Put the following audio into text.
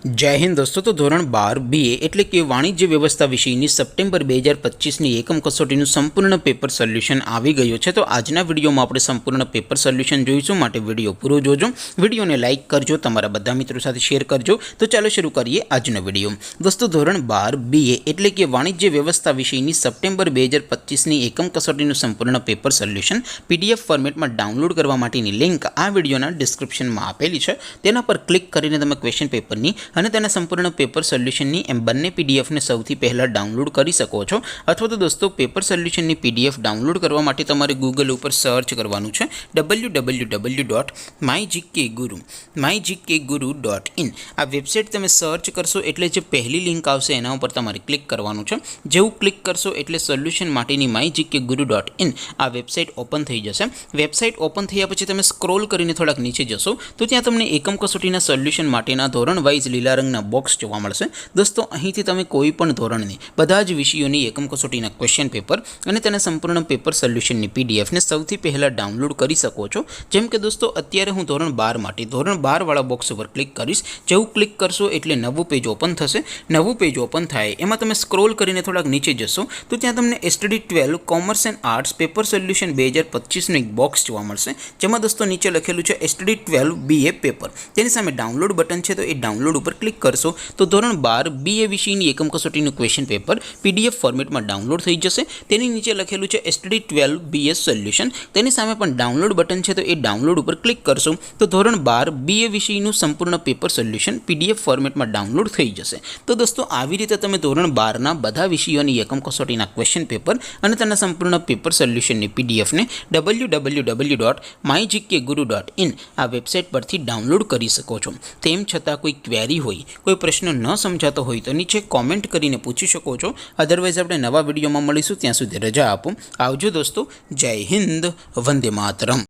जय हिंद दोस्तों। तो धोरण 12 BA એટલે કે વાણિજ્ય વ્યવસ્થા વિષયની સપ્ટેમ્બર 2025ની એકમ કસોટીનું સંપૂર્ણ પેપર સોલ્યુશન આવી ગયું છે। તો આજના વિડીયોમાં આપણે સંપૂર્ણ પેપર સોલ્યુશન જોઈશું, માટે વિડીયો પૂરો જોજો, વિડીયોને લાઇક કરજો, તમારા બધા મિત્રો સાથે શેર કરજો। તો ચાલો શરૂ કરીએ આજનો વિડીયો। દોસ્તો ધોરણ 12 BA એટલે કે વાણિજ્ય વ્યવસ્થા વિષયની સપ્ટેમ્બર 2025ની એકમ કસોટીનું સંપૂર્ણ પેપર સોલ્યુશન PDF ફોર્મેટમાં ડાઉનલોડ કરવા માટેની લિંક આ વિડીયોના ડિસ્ક્રિપ્શનમાં આપેલી છે। તેના પર ક્લિક કરીને તમે ક્વેશ્ચન પેપરની અને તેના સંપૂર્ણ પેપર સોલ્યુશનની એમ બંને PDF ને સૌથી પહેલાં ડાઉનલોડ કરી શકો છો। અથવા તો દોસ્તો પેપર સોલ્યુશનની PDF ડાઉનલોડ કરવા માટે તમારે ગૂગલ ઉપર સર્ચ કરવાનું છે www.mygkguru.in। આ વેબસાઇટ તમે સર્ચ કરશો એટલે જે પહેલી લિંક આવશે એના ઉપર તમારે ક્લિક કરવાનું છે। જેવું ક્લિક કરશો એટલે સોલ્યુશન માટેની mygkguru.in આ વેબસાઇટ ઓપન થઈ જશે। વેબસાઇટ ઓપન થયા પછી તમે સ્ક્રોલ કરીને થોડાક નીચે જશો તો ત્યાં તમને એકમ કસોટીના સોલ્યુશન માટેના ધોરણ વાઇઝ લીલા રંગના બોક્સ જોવા મળશે। દોસ્તો અહીંથી તમે કોઈ પણ ધોરણની બધા જ વિષયોની એકમ કસોટીના ક્વેશ્ચન પેપર અને તેના સંપૂર્ણ પેપર સોલ્યુશનની PDF ને સૌથી પહેલાં ડાઉનલોડ કરી શકો છો। જેમ કે દોસ્તો અત્યારે હું ધોરણ 12 માટે ધોરણ 12 વાળા બોક્સ ઉપર ક્લિક કરીશ। જેવું ક્લિક કરશો એટલે નવું પેજ ઓપન થશે। નવું પેજ ઓપન થાય એમાં તમે સ્ક્રોલ કરીને થોડાક નીચે જશો તો ત્યાં તમને STD 12 commerce and arts paper solution 2025નું એક બોક્સ જોવા મળશે, જેમાં દોસ્તો નીચે લખેલું છે STD 12 BA પેપર। તેની સામે ડાઉનલોડ બટન છે, તો એ ડાઉનલોડ ઉપર ક્લિક કરશો તો ધોરણ 12 BA વિષયની એકમ કસોટીનું ક્વેશ્ચન પેપર PDF ફોર્મેટમાં ડાઉનલોડ થઈ જશે। તેની નીચે લખેલું છે STD 12 BS સોલ્યુશન, તેની સામે પણ ડાઉનલોડ બટન છે, તો એ ડાઉનલોડ ઉપર ક્લિક કરશો તો ધોરણ 12 BA વિષયનું સંપૂર્ણ પેપર સોલ્યુશન PDF ફોર્મેટમાં ડાઉનલોડ થઈ જશે। તો દોસ્તો આવી રીતે તમે ધોરણ 12ના બધા વિષયોની એકમ કસોટીના ક્વેશ્ચન પેપર અને તેના સંપૂર્ણ પેપર સોલ્યુશનની PDF ને www.mygkguru.in આ વેબસાઇટ પરથી ડાઉનલોડ કરી શકો છો। તેમ છતાં કોઈ ક્વેરી હોય, કોઈ પ્રશ્ન ન સમજાતો હોય તો નીચે કોમેન્ટ કરીને પૂછી શકો છો। અધરવાઇઝ આપણે નવા વિડીયોમાં મળીશું, ત્યાં સુધી રજા આપો। આવજો દોસ્તો। જય હિન્દ, વંદે માતરમ।